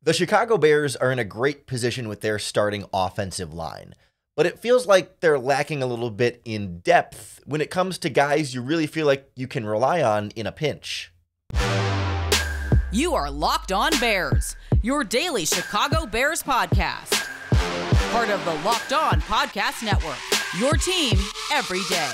The Chicago Bears are in a great position with their starting offensive line, but it feels like they're lacking a little bit in depth when it comes to guys you really feel like you can rely on in a pinch. You are Locked On Bears, your daily Chicago Bears podcast. Part of the Locked On Podcast Network, your team every day.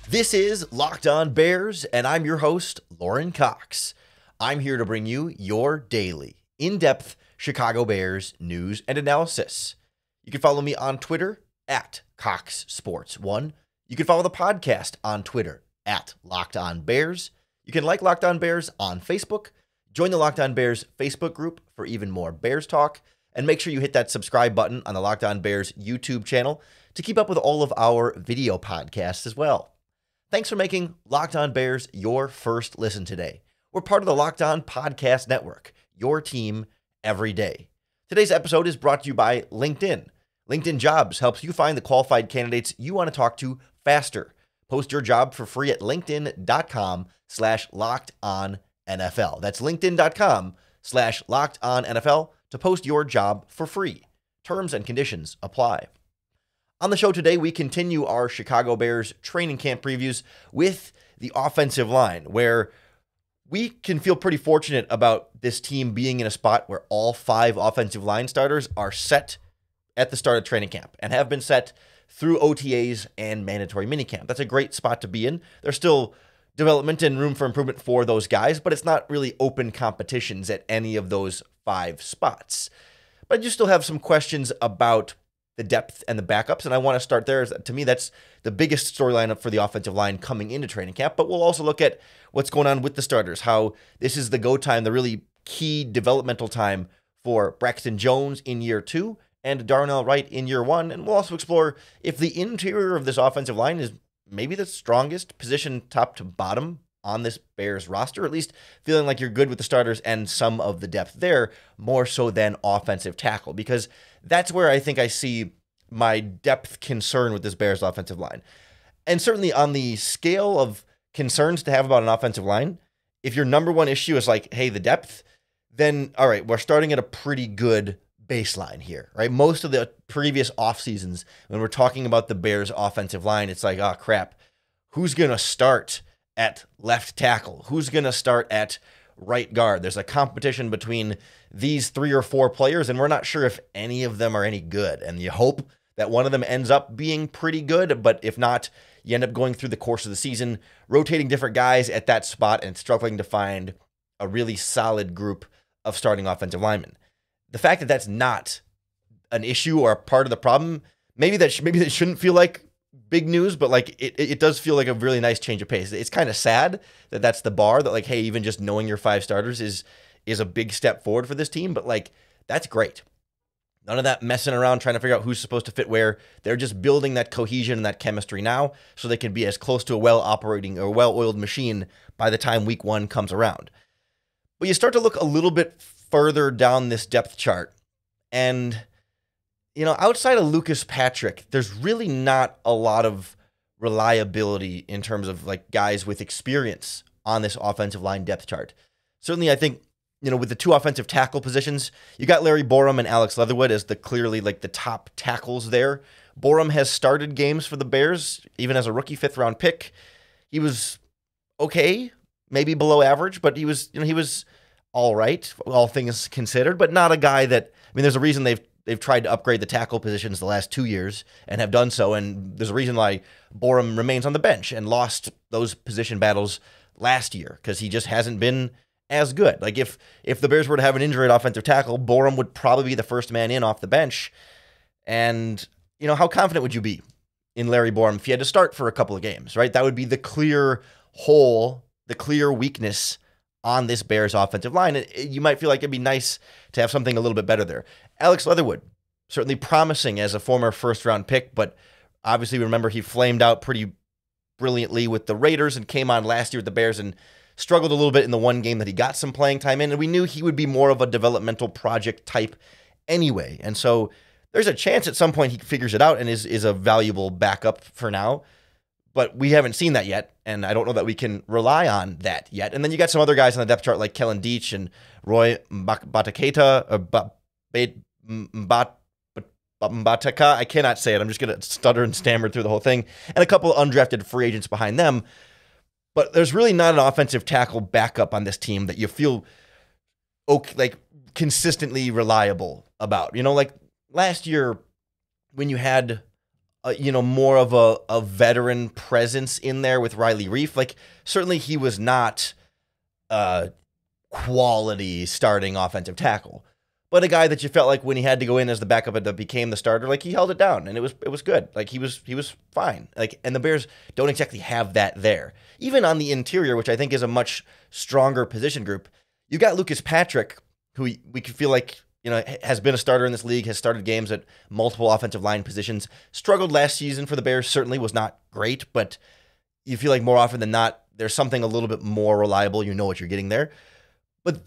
This is Locked On Bears, and I'm your host, Lauren Cox. I'm here to bring you your daily, in-depth Chicago Bears news and analysis. You can follow me on Twitter at CoxSports1. You can follow the podcast on Twitter at Locked On Bears. You can like Locked On Bears on Facebook. Join the Locked On Bears Facebook group for even more Bears talk. And make sure you hit that subscribe button on the Locked On Bears YouTube channel to keep up with all of our video podcasts as well. Thanks for making Locked On Bears your first listen today. We're part of the Locked On Podcast Network, your team every day. Today's episode is brought to you by LinkedIn. LinkedIn Jobs helps you find the qualified candidates you want to talk to faster. Post your job for free at linkedin.com/lockedonnfl. That's linkedin.com/lockedonnfl to post your job for free. Terms and conditions apply. On the show today, we continue our Chicago Bears training camp previews with the offensive line, where we can feel pretty fortunate about this team being in a spot where all 5 offensive line starters are set at the start of training camp and have been set through OTAs and mandatory minicamp. That's a great spot to be in. There's still development and room for improvement for those guys, but it's not really open competitions at any of those 5 spots. But you still have some questions about the depth and the backups, and I want to start there. To me, that's the biggest storyline up for the offensive line coming into training camp, but we'll also look at what's going on with the starters, how this is the go time, the really key developmental time for Braxton Jones in year 2 and Darnell Wright in year 1, and we'll also explore if the interior of this offensive line is maybe the strongest position top to bottom on this Bears roster, at least feeling like you're good with the starters and some of the depth there, more so than offensive tackle, because that's where I think I see my depth concern with this Bears offensive line. And certainly on the scale of concerns to have about an offensive line, if your number one issue is like, hey, the depth, then all right, we're starting at a pretty good baseline here, right? Most of the previous off seasons, when we're talking about the Bears offensive line, it's like, oh crap, who's going to start at left tackle? Who's going to start at right guard? There's a competition between these 3 or 4 players, and we're not sure if any of them are any good. And you hope that one of them ends up being pretty good, but if not, you end up going through the course of the season, rotating different guys at that spot and struggling to find a really solid group of starting offensive linemen. The fact that that's not an issue or a part of the problem, maybe that shouldn't feel like big news, but like it does feel like a really nice change of pace. It's kind of sad that that's the bar, that like, hey, even just knowing your 5 starters is a big step forward for this team, but like that's great. None of that messing around trying to figure out who's supposed to fit where. They're just building that cohesion and that chemistry now so they can be as close to a well-operating or well-oiled machine by the time week 1 comes around. But you start to look a little bit further down this depth chart, and outside of Lucas Patrick, there's really not a lot of reliability in terms of like guys with experience on this offensive line depth chart. Certainly, I think, with the 2 offensive tackle positions, you got Larry Borom and Alex Leatherwood as the clearly like the top tackles there. Borom has started games for the Bears, even as a rookie 5th-round pick. He was okay, maybe below average, but he was all right, all things considered, but not a guy that, there's a reason they've tried to upgrade the tackle positions the last 2 years and have done so, and there's a reason why Borom remains on the bench and lost those position battles last year, because he just hasn't been as good. Like if the Bears were to have an injury at offensive tackle, Borom would probably be the first man in off the bench. And, how confident would you be in Larry Borom if he had to start for a couple of games, right? That would be the clear hole, the clear weakness on this Bears offensive line. You might feel like it'd be nice to have something a little bit better there. Alex Leatherwood, certainly promising as a former 1st-round pick, but obviously remember he flamed out pretty brilliantly with the Raiders and came on last year with the Bears and struggled a little bit in the one game that he got some playing time in, and we knew he would be more of a developmental project type anyway. And so there's a chance at some point he figures it out and is a valuable backup for now. But we haven't seen that yet, and I don't know that we can rely on that yet. And then you got some other guys on the depth chart like Kellen Deach and Roy Bataketa, or Mbataka. I cannot say it. I'm just going to stutter and stammer through the whole thing. And a couple of undrafted free agents behind them. But there's really not an offensive tackle backup on this team that you feel like consistently reliable about. Like last year when you had more of a veteran presence in there with Riley Reif. Like, certainly he was not quality starting offensive tackle, but a guy that you felt like when he had to go in as the backup and became the starter, like he held it down and it was good. Like he was fine. Like, and the Bears don't exactly have that there. Even on the interior, which I think is a much stronger position group, you got Lucas Patrick, who we could feel like, has been a starter in this league, has started games at multiple offensive line positions, struggled last season for the Bears, certainly was not great, but you feel like more often than not, there's something a little bit more reliable. You know what you're getting there.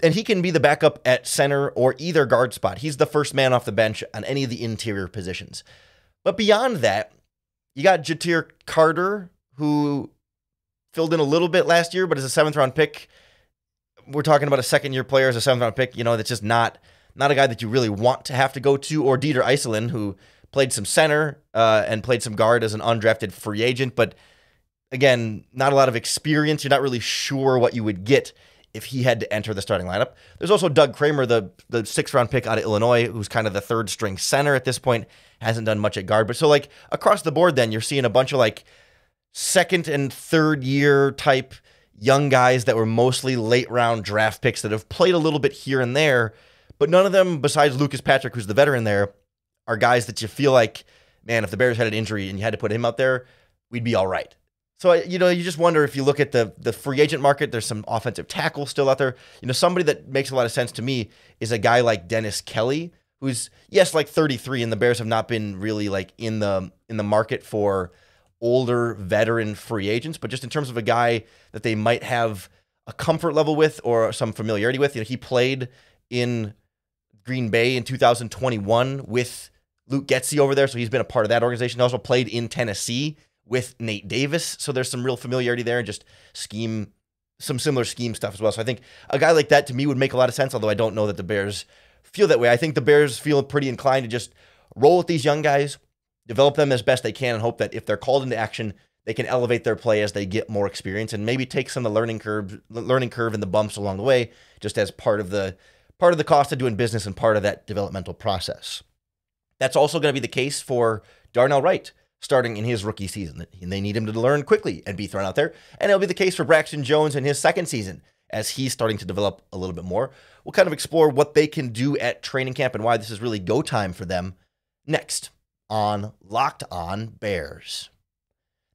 And he can be the backup at center or either guard spot. He's the first man off the bench on any of the interior positions. But beyond that, you got Jatir Carter, who filled in a little bit last year, but as a 7th-round pick, we're talking about a second-year player as a 7th-round pick, that's just not a guy that you really want to have to go to, or Dieter Iselin, who played some center and played some guard as an undrafted free agent. But again, not a lot of experience. You're not really sure what you would get if he had to enter the starting lineup. There's also Doug Kramer, the 6th-round pick out of Illinois, who's kind of the third-string center at this point, hasn't done much at guard. But so like across the board then, you're seeing a bunch of like 2nd and 3rd year type young guys that were mostly late-round draft picks that have played a little bit here and there. But none of them, besides Lucas Patrick, who's the veteran there, are guys that you feel like, man, if the Bears had an injury and you had to put him out there, we'd be all right. So, you just wonder if you look at the free agent market, there's some offensive tackle still out there. Somebody that makes a lot of sense to me is a guy like Dennis Kelly, who's, yes, like 33, and the Bears have not been really like in the market for older veteran free agents, but just in terms of a guy that they might have a comfort level with or some familiarity with. He played in Green Bay in 2021 with Luke Getsy over there, so he's been a part of that organization. He also played in Tennessee with Nate Davis, so there's some real familiarity there and just some similar scheme stuff as well. So I think a guy like that to me would make a lot of sense, although I don't know that the Bears feel that way. I think the Bears feel pretty inclined to just roll with these young guys, develop them as best they can, and hope that if they're called into action, they can elevate their play as they get more experience and maybe take some of the learning curve and the bumps along the way, just as part of the cost of doing business and part of that developmental process. That's also going to be the case for Darnell Wright starting in his rookie season. They need him to learn quickly and be thrown out there. And it'll be the case for Braxton Jones in his second season as he's starting to develop a little bit more. We'll kind of explore what they can do at training camp and why this is really go time for them next on Locked On Bears.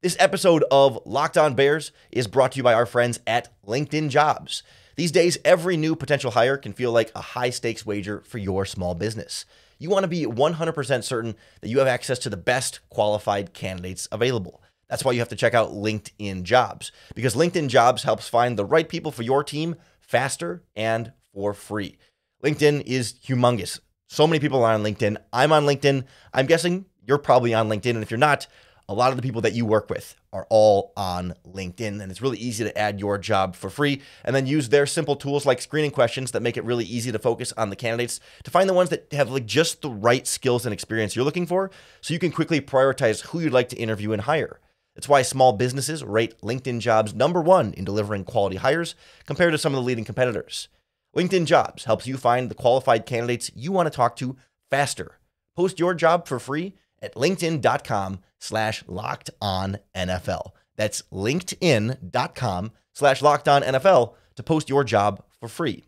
This episode of Locked On Bears is brought to you by our friends at LinkedIn Jobs. These days, every new potential hire can feel like a high-stakes wager for your small business. You want to be 100% certain that you have access to the best qualified candidates available. That's why you have to check out LinkedIn Jobs, because LinkedIn Jobs helps find the right people for your team faster and for free. LinkedIn is humongous. So many people are on LinkedIn. I'm on LinkedIn. I'm guessing you're probably on LinkedIn, and if you're not, a lot of the people that you work with are all on LinkedIn, and it's really easy to add your job for free and then use their simple tools like screening questions that make it really easy to focus on the candidates to find the ones that have like just the right skills and experience you're looking for, so you can quickly prioritize who you'd like to interview and hire. That's why small businesses rate LinkedIn Jobs #1 in delivering quality hires compared to some of the leading competitors. LinkedIn Jobs helps you find the qualified candidates you want to talk to faster. Post your job for free at linkedin.com/lockedonnfl. That's linkedin.com/lockedonnfl to post your job for free.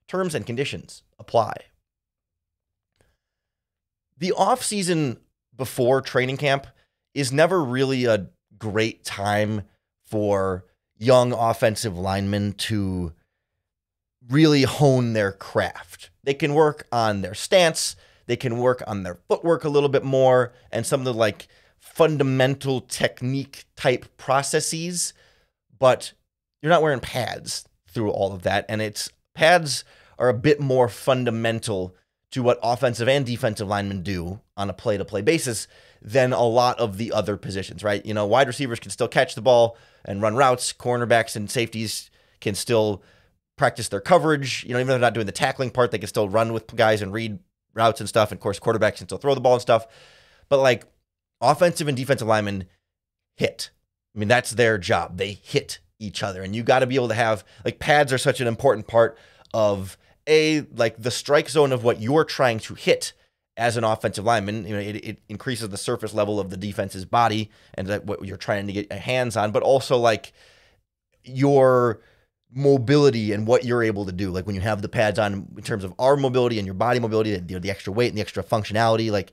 Terms and conditions apply. The offseason before training camp is never really a great time for young offensive linemen to really hone their craft. They can work on their stance, they can work on their footwork a little bit more, and some of the like fundamental technique type processes, but you're not wearing pads through all of that. And pads are a bit more fundamental to what offensive and defensive linemen do on a play-to-play basis than a lot of the other positions, right? You know, wide receivers can still catch the ball and run routes. Cornerbacks and safeties can still practice their coverage. You know, even though they're not doing the tackling part, they can still run with guys and read routes and stuff. And of course, quarterbacks can still throw the ball and stuff. But like offensive and defensive linemen hit. I mean, that's their job. They hit each other. And you got to be able to have, like, pads are such an important part of like the strike zone of what you're trying to hit as an offensive lineman. You know, it increases the surface level of the defense's body and that what you're trying to get your hands on, but also like your mobility and what you're able to do. Like when you have the pads on in terms of arm mobility and your body mobility, the extra weight and the extra functionality, like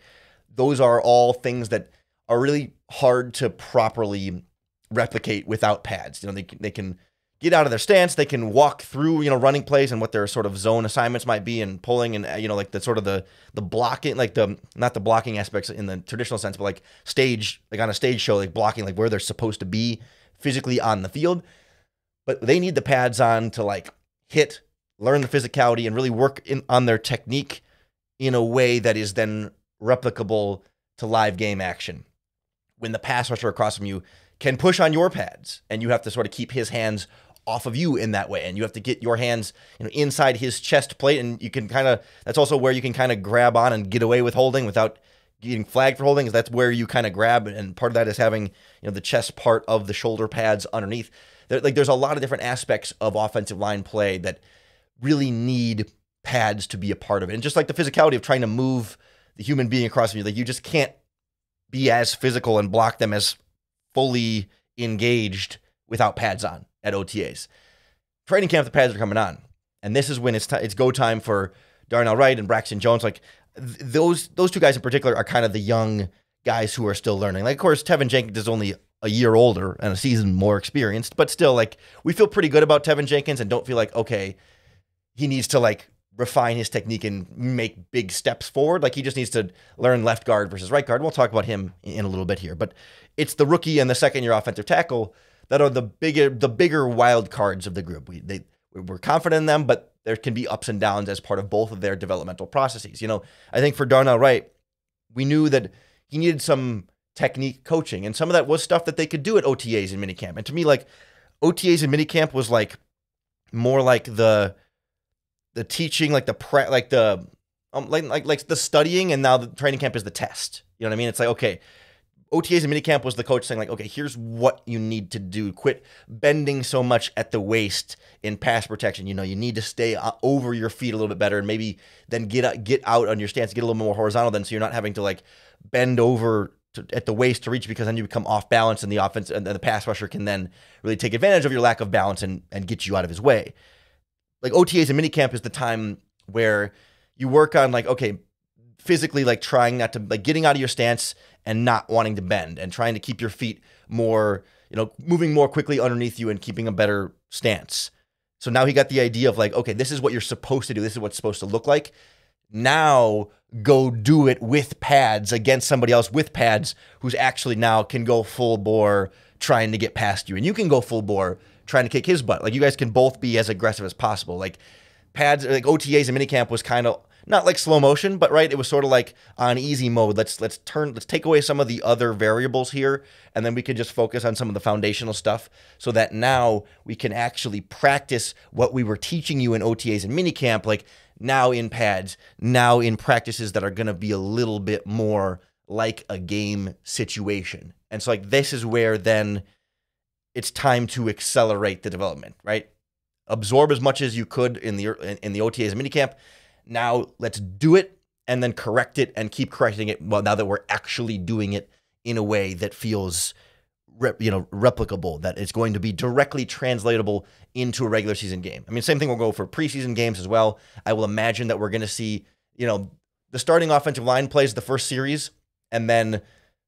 those are all things that are really hard to properly replicate without pads. You know, they can get out of their stance, they can walk through, you know, running plays and what their sort of zone assignments might be and pulling and, you know, like the sort of the blocking, like not the blocking aspects in the traditional sense, but like stage, like on a stage show, like blocking, like where they're supposed to be physically on the field. But they need the pads on to like hit, learn the physicality, and really work on their technique in a way that is then replicable to live game action. When the pass rusher across from you can push on your pads, and you have to sort of keep his hands off of you in that way, and you have to get your hands, you know, inside his chest plate, and you can kind of, that's also where you can kind of grab on and get away with holding without getting flagged for holding, is that's where you kind of grab, and part of that is having, you know, the chest part of the shoulder pads underneath. There's a lot of different aspects of offensive line play that really need pads to be a part of it. And just like the physicality of trying to move the human being across from you, like you just can't be as physical and block them as fully engaged without pads on at OTAs. Training camp, the pads are coming on. And this is when it's go time for Darnell Wright and Braxton Jones. Like those two guys in particular are kind of the young guys who are still learning. Like, of course, Tevin Jenkins is only a year older and a season more experienced, but still, like, we feel pretty good about Tevin Jenkins and don't feel like, okay, he needs to like refine his technique and make big steps forward. Like he just needs to learn left guard versus right guard. We'll talk about him in a little bit here, but it's the rookie and the second-year offensive tackle that are the bigger wild cards of the group. We're confident in them, but there can be ups and downs as part of both of their developmental processes. You know, I think for Darnell Wright, we knew that he needed some technique coaching, and some of that was stuff that they could do at OTAs and minicamp. And to me, like OTAs and minicamp was like more like the teaching, like the studying, and now the training camp is the test. You know what I mean? It's like, okay, OTAs and minicamp was the coach saying like, okay, here's what you need to do. Quit bending so much at the waist in pass protection. You know, you need to stay over your feet a little bit better, and maybe then get out on your stance, get a little more horizontal then, so you're not having to like bend over at the waist to reach, because then you become off balance and the offense and the pass rusher can then really take advantage of your lack of balance and get you out of his way. Like OTAs and minicamp is the time where you work on like, okay, physically like trying not to, like getting out of your stance and not wanting to bend and trying to keep your feet more, you know, moving more quickly underneath you and keeping a better stance. So now he got the idea of like, okay, this is what you're supposed to do. This is what it's supposed to look like. Now go do it with pads against somebody else with pads who's actually now can go full bore trying to get past you. And you can go full bore trying to kick his butt. Like you guys can both be as aggressive as possible. Like pads, like OTAs and minicamp was kind of not like slow motion, but right, it was sort of like on easy mode. Let's take away some of the other variables here, and then we could just focus on some of the foundational stuff so that now we can actually practice what we were teaching you in OTAs and minicamp, like now in pads, now in practices that are going to be a little bit more like a game situation. And so like this is where then it's time to accelerate the development, right? Absorb as much as you could in the OTAs and minicamp. Now let's do it and then correct it and keep correcting it. Well, now that we're actually doing it in a way that feels, replicable, that it's going to be directly translatable into a regular season game. I mean, same thing will go for preseason games as well. I will imagine that we're going to see, the starting offensive line plays the first series, and then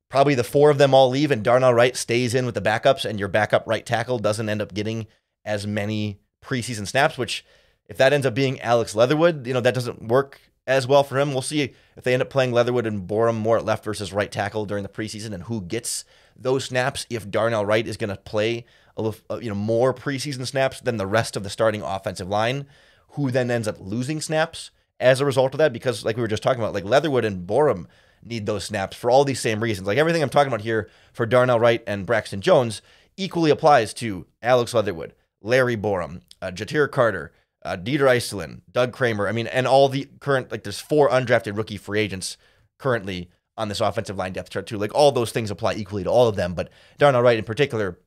probably the four of them all leave, and Darnell Wright stays in with the backups, and your backup right tackle doesn't end up getting as many preseason snaps, which if that ends up being Alex Leatherwood, that doesn't work as well for him. We'll see if they end up playing Leatherwood and Borum more at left versus right tackle during the preseason and who gets those snaps. If Darnell Wright is going to play more preseason snaps than the rest of the starting offensive line, who then ends up losing snaps as a result of that, because like we were just talking about, like Leatherwood and Borum need those snaps for all these same reasons. Like everything I'm talking about here for Darnell Wright and Braxton Jones equally applies to Alex Leatherwood, Larry Borum, Jatir Carter, Dieter Eiselen, Doug Kramer. I mean, and all the current, like there's 4 undrafted rookie free agents currently on this offensive line depth chart too. Like all those things apply equally to all of them, but Darnell Wright in particular,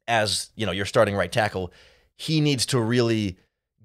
as you know, your starting right tackle, he needs to really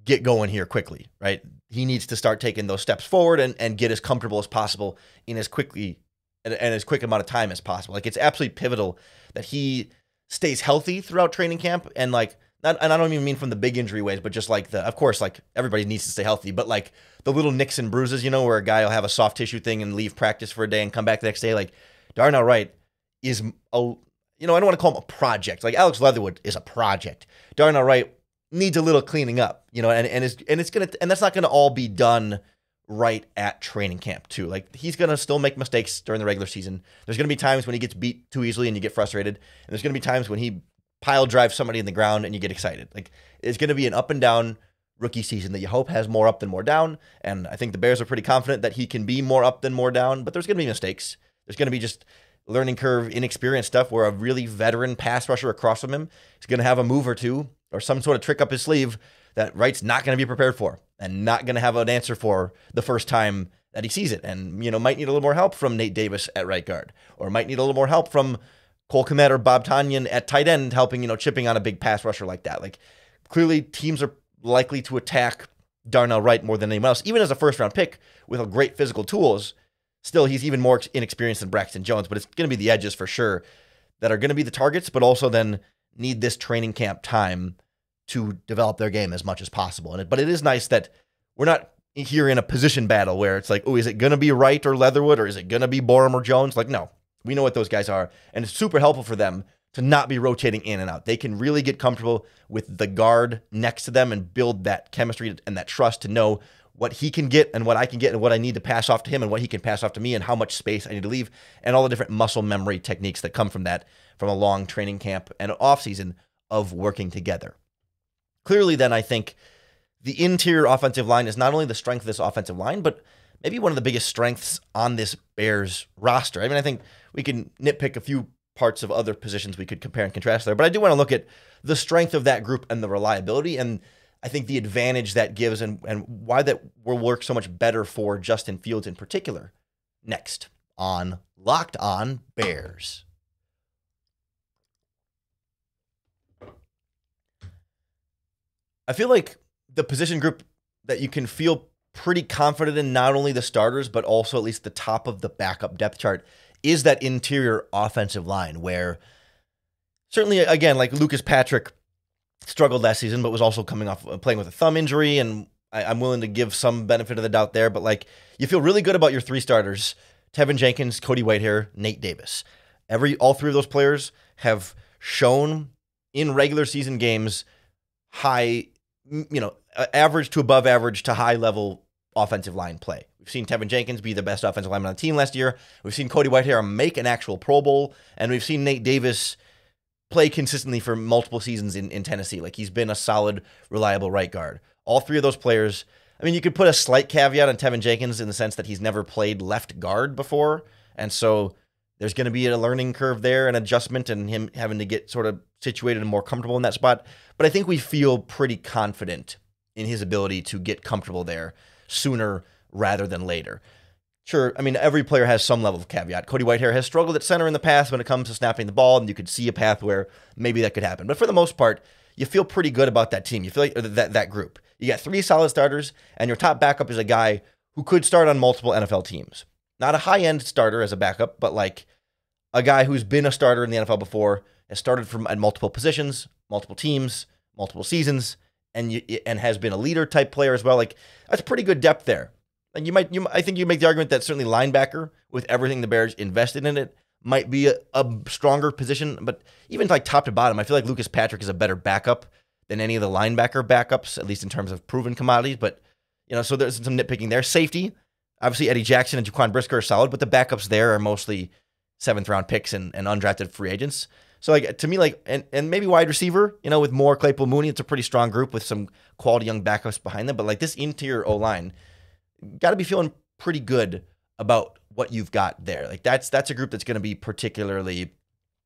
get going here quickly, right? He needs to start taking those steps forward and get as comfortable as possible in as quickly and as quick amount of time as possible. Like it's absolutely pivotal that he stays healthy throughout training camp, and like, and I don't even mean from the big injury ways, but just like of course, like everybody needs to stay healthy, but like the little nicks and bruises, you know, where a guy will have a soft tissue thing and leave practice for a day and come back the next day. Like Darnell Wright is I don't want to call him a project. Like Alex Leatherwood is a project. Darnell Wright needs a little cleaning up, you know, and that's not gonna all be done right at training camp too. Like he's gonna still make mistakes during the regular season. There's gonna be times when he gets beat too easily and you get frustrated, and there's gonna be times when he pile drives somebody in the ground and you get excited. Like it's gonna be an up and down rookie season that you hope has more up than more down, and I think the Bears are pretty confident that he can be more up than more down. But there's gonna be mistakes. There's gonna be just learning curve, inexperienced stuff where a really veteran pass rusher across from him is gonna have a move or two or some sort of trick up his sleeve that Wright's not going to be prepared for and not going to have an answer for the first time that he sees it. And, you know, might need a little more help from Nate Davis at right guard, or might need a little more help from Cole Kmet or Bob Tonyan at tight end, helping, you know, chipping on a big pass rusher like that. Like clearly teams are likely to attack Darnell Wright more than anyone else, even as a first round pick with a great physical tools. Still, he's even more inexperienced than Braxton Jones, but it's going to be the edges for sure that are going to be the targets, but also then need this training camp time to develop their game as much as possible. But it is nice that we're not here in a position battle where it's like, oh, is it going to be Wright or Leatherwood, or is it going to be Borum or Jones? Like, no, we know what those guys are, and it's super helpful for them to not be rotating in and out. They can really get comfortable with the guard next to them and build that chemistry and that trust to know what he can get and what I can get and what I need to pass off to him and what he can pass off to me and how much space I need to leave and all the different muscle memory techniques that come from that, from a long training camp and offseason of working together. Clearly, then, I think the interior offensive line is not only the strength of this offensive line, but maybe one of the biggest strengths on this Bears roster. I mean, I think we can nitpick a few parts of other positions we could compare and contrast there, but I do want to look at the strength of that group and the reliability, and I think the advantage that gives and why that will work so much better for Justin Fields in particular. Next on Locked On Bears. I feel like the position group that you can feel pretty confident in, not only the starters, but also at least the top of the backup depth chart, is that interior offensive line where certainly, again, like Lucas Patrick struggled last season, but was also coming off playing with a thumb injury, and I'm willing to give some benefit of the doubt there, but like you feel really good about your 3 starters, Tevin Jenkins, Cody Whitehair, Nate Davis. All 3 of those players have shown in regular season games high, average to above average to high level offensive line play. We've seen Tevin Jenkins be the best offensive lineman on the team last year. We've seen Cody Whitehair make an actual Pro Bowl, and we've seen Nate Davis play consistently for multiple seasons in Tennessee. Like he's been a solid, reliable right guard. All 3 of those players, I mean, you could put a slight caveat on Tevin Jenkins in the sense that he's never played left guard before, and so there's going to be a learning curve there, an adjustment, and him having to get sort of situated and more comfortable in that spot. But I think we feel pretty confident in his ability to get comfortable there sooner rather than later. Sure, I mean, every player has some level of caveat. Cody Whitehair has struggled at center in the past when it comes to snapping the ball, and you could see a path where maybe that could happen. But for the most part, you feel pretty good about that team. You feel like that group. You got 3 solid starters, and your top backup is a guy who could start on multiple NFL teams. Not a high-end starter as a backup, but like a guy who's been a starter in the NFL before, has started at multiple positions, multiple teams, multiple seasons, and has been a leader type player as well. Like that's pretty good depth there. And I think you make the argument that certainly linebacker, with everything the Bears invested in it, might be a stronger position. But even like top to bottom, I feel like Lucas Patrick is a better backup than any of the linebacker backups, at least in terms of proven commodities. But so there's some nitpicking there. Safety, obviously Eddie Jackson and Jaquan Brisker are solid, but the backups there are mostly 7th round picks and undrafted free agents. So like to me, like and maybe wide receiver, with more Claypool Mooney, it's a pretty strong group with some quality young backups behind them. But like this interior O-line, got to be feeling pretty good about what you've got there. Like that's a group that's going to be particularly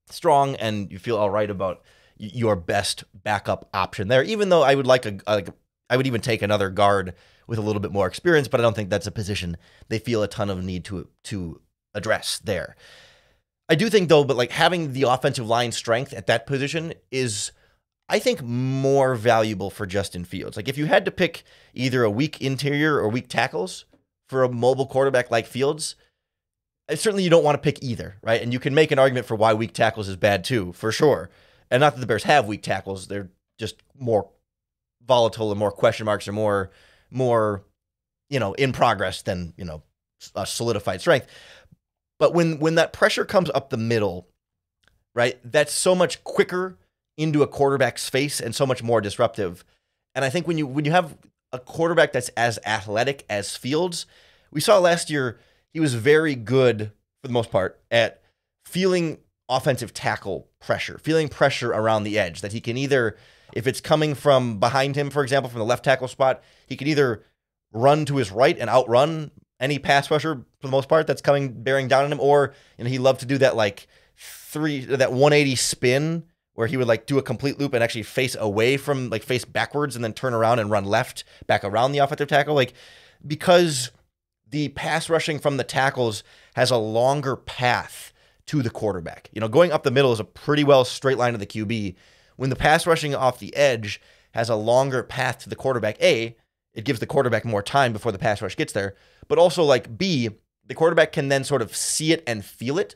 strong, and you feel all right about your best backup option there. Even though I would I would even take another guard with a little bit more experience, but I don't think that's a position they feel a ton of need to address there. I do think though, but like having the offensive line strength at that position is, I think, more valuable for Justin Fields. Like if you had to pick either a weak interior or weak tackles for a mobile quarterback like Fields, certainly you don't want to pick either, right? And you can make an argument for why weak tackles is bad too, for sure. And not that the Bears have weak tackles, they're just more volatile and more question marks, or more, in progress than, a solidified strength. But when that pressure comes up the middle, right, that's so much quicker into a quarterback's face and so much more disruptive. And I think when you have a quarterback that's as athletic as Fields, we saw last year he was very good for the most part at feeling offensive tackle pressure, feeling pressure around the edge, that he can either, if it's coming from behind him, for example, from the left tackle spot, he can either run to his right and outrun any pass rusher for the most part that's bearing down on him, or he loved to do that that 180 spin where he would do a complete loop and actually face away from, face backwards and then turn around and run left back around the offensive tackle. Because the pass rushing from the tackles has a longer path to the quarterback. Going up the middle is a pretty well straight line to the QB. When the pass rushing off the edge has a longer path to the quarterback, A, it gives the quarterback more time before the pass rush gets there, but also B, the quarterback can then sort of see it and feel it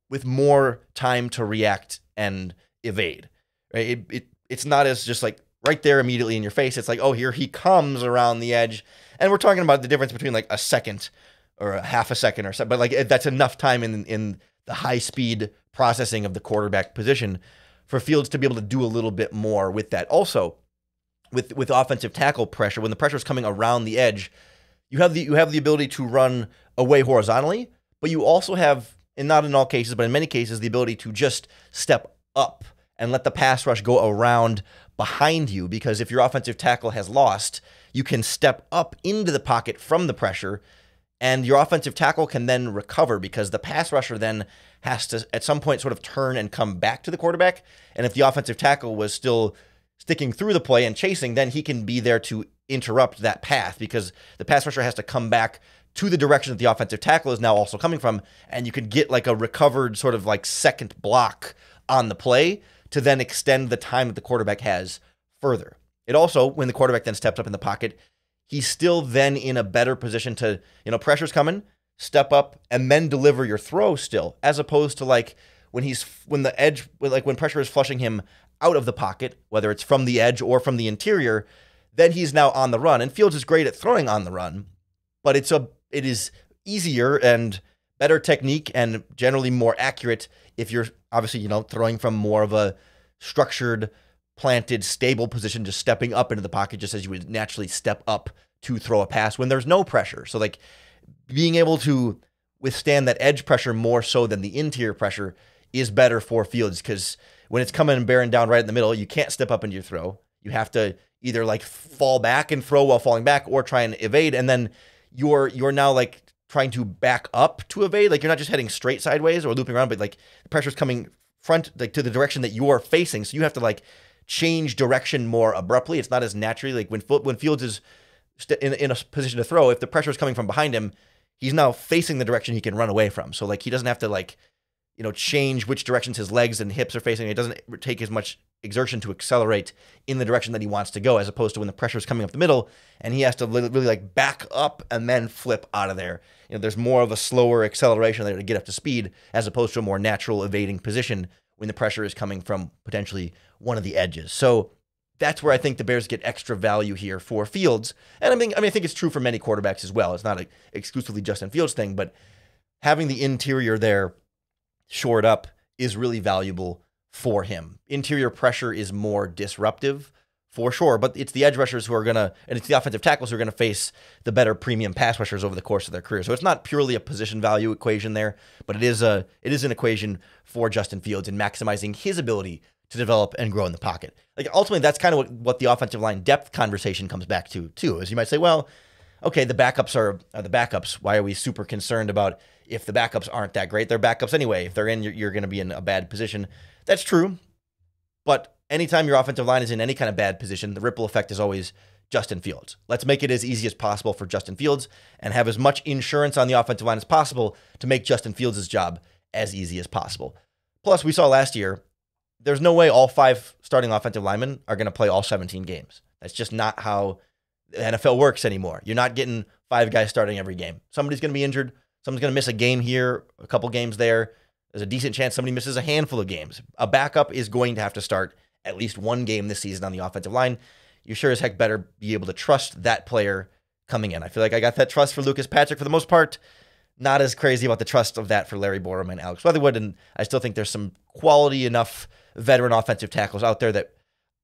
with more time to react and evade. Right? It's not as just right there immediately in your face. It's oh, here he comes around the edge. And we're talking about the difference between a second or a half a second or something, but that's enough time in the high speed processing of the quarterback position for Fields to be able to do a little bit more with that. Also, with offensive tackle pressure, when the pressure is coming around the edge, you have the ability to run away horizontally, but you also have, and not in all cases, but in many cases, the ability to just step up and let the pass rush go around behind you, because if your offensive tackle has lost, you can step up into the pocket from the pressure, and your offensive tackle can then recover, because the pass rusher then has to, at some point, sort of turn and come back to the quarterback. And if the offensive tackle was still sticking through the play and chasing, then he can be there to interrupt that path, because the pass rusher has to come back to the direction that the offensive tackle is now also coming from, and you could get a recovered sort of second block on the play to then extend the time that the quarterback has further. It also, when the quarterback then steps up in the pocket, he's still then in a better position to, pressure's coming, step up, and then deliver your throw still, as opposed to when pressure is flushing him out of the pocket, whether it's from the edge or from the interior, then he's now on the run. And Fields is great at throwing on the run, but it is easier and better technique and generally more accurate if you're obviously, throwing from more of a structured, planted, stable position, just stepping up into the pocket, just as you would naturally step up to throw a pass when there's no pressure. So being able to withstand that edge pressure more so than the interior pressure is better for Fields, because when it's coming and bearing down right in the middle, you can't step up into your throw. You have to either fall back and throw while falling back, or try and evade, and then you're now trying to back up to evade. You're not just heading straight sideways or looping around, but the pressure's coming front to the direction that you're facing. So you have to change direction more abruptly. It's not as naturally when Fields is in a position to throw. If the pressure is coming from behind him, he's now facing the direction he can run away from. So he doesn't have to change which directions his legs and hips are facing. It doesn't take as much exertion to accelerate in the direction that he wants to go, as opposed to when the pressure is coming up the middle and he has to really back up and then flip out of there. There's more of a slower acceleration there to get up to speed, as opposed to a more natural evading position when the pressure is coming from potentially one of the edges. So that's where I think the Bears get extra value here for Fields. And I think it's true for many quarterbacks as well. It's not exclusively Justin Fields thing, but having the interior there shored up is really valuable for him. Interior pressure is more disruptive for sure, but it's the edge rushers and it's the offensive tackles who are going to face the better premium pass rushers over the course of their career. So it's not purely a position value equation there, but it is an equation for Justin Fields in maximizing his ability to develop and grow in the pocket. Ultimately, that's kind of what the offensive line depth conversation comes back to too, is you might say, well, okay, the backups are the backups. Why are we super concerned about if the backups aren't that great? They're backups anyway. If they're in, you're going to be in a bad position. That's true. But anytime your offensive line is in any kind of bad position, the ripple effect is always Justin Fields. Let's make it as easy as possible for Justin Fields and have as much insurance on the offensive line as possible to make Justin Fields' job as easy as possible. Plus, we saw last year, there's no way all 5 starting offensive linemen are going to play all 17 games. That's just not how the NFL works anymore. You're not getting 5 guys starting every game. Somebody's going to be injured. Someone's going to miss a game here, a couple games there. There's a decent chance somebody misses a handful of games. A backup is going to have to start at least one game this season on the offensive line. You sure as heck better be able to trust that player coming in. I feel like I got that trust for Lucas Patrick for the most part. Not as crazy about the trust of that for Larry Borom and Alex Leatherwood, and I still think there's some quality enough veteran offensive tackles out there that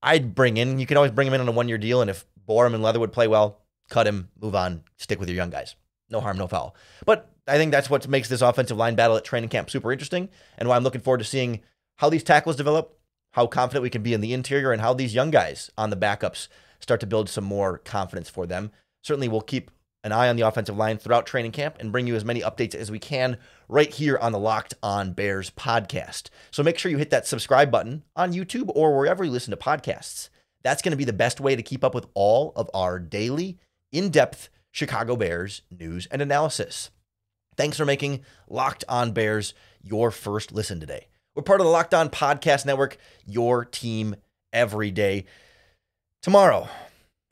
I'd bring in. You can always bring them in on a 1-year deal, and if Borom and Leatherwood play well, cut him, move on, stick with your young guys. No harm, no foul. But I think that's what makes this offensive line battle at training camp super interesting, and why I'm looking forward to seeing how these tackles develop, how confident we can be in the interior, and how these young guys on the backups start to build some more confidence for them. Certainly we'll keep an eye on the offensive line throughout training camp and bring you as many updates as we can right here on the Locked On Bears podcast. So make sure you hit that subscribe button on YouTube or wherever you listen to podcasts. That's going to be the best way to keep up with all of our daily, in-depth Chicago Bears news and analysis. Thanks for making Locked On Bears your first listen today. We're part of the Locked On Podcast Network, your team every day. Tomorrow,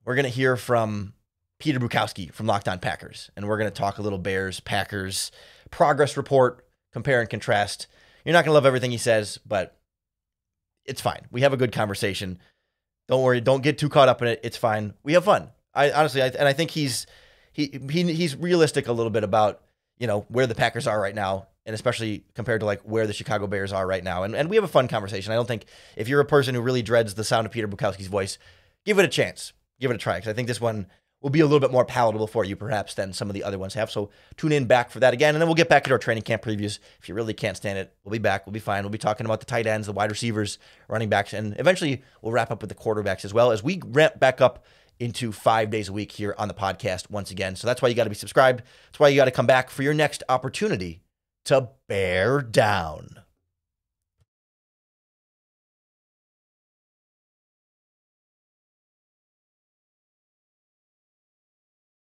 we're going to hear from Peter Bukowski from Locked On Packers, and we're going to talk a little Bears-Packers progress report, compare and contrast. You're not going to love everything he says, but it's fine. We have a good conversation. Don't worry. Don't get too caught up in it. It's fine. We have fun. I think he's realistic a little bit about, where the Packers are right now, and especially compared to like where the Chicago Bears are right now. And we have a fun conversation. I don't think if you're a person who really dreads the sound of Peter Bukowski's voice, give it a chance. Give it a try, because I think this one will be a little bit more palatable for you perhaps than some of the other ones have. So tune in back for that again, and then we'll get back into our training camp previews. If you really can't stand it, we'll be back. We'll be fine. We'll be talking about the tight ends, the wide receivers, running backs, and eventually we'll wrap up with the quarterbacks as well as we ramp back up into 5 days a week here on the podcast once again. So that's why you got to be subscribed. That's why you got to come back for your next opportunity to bear down.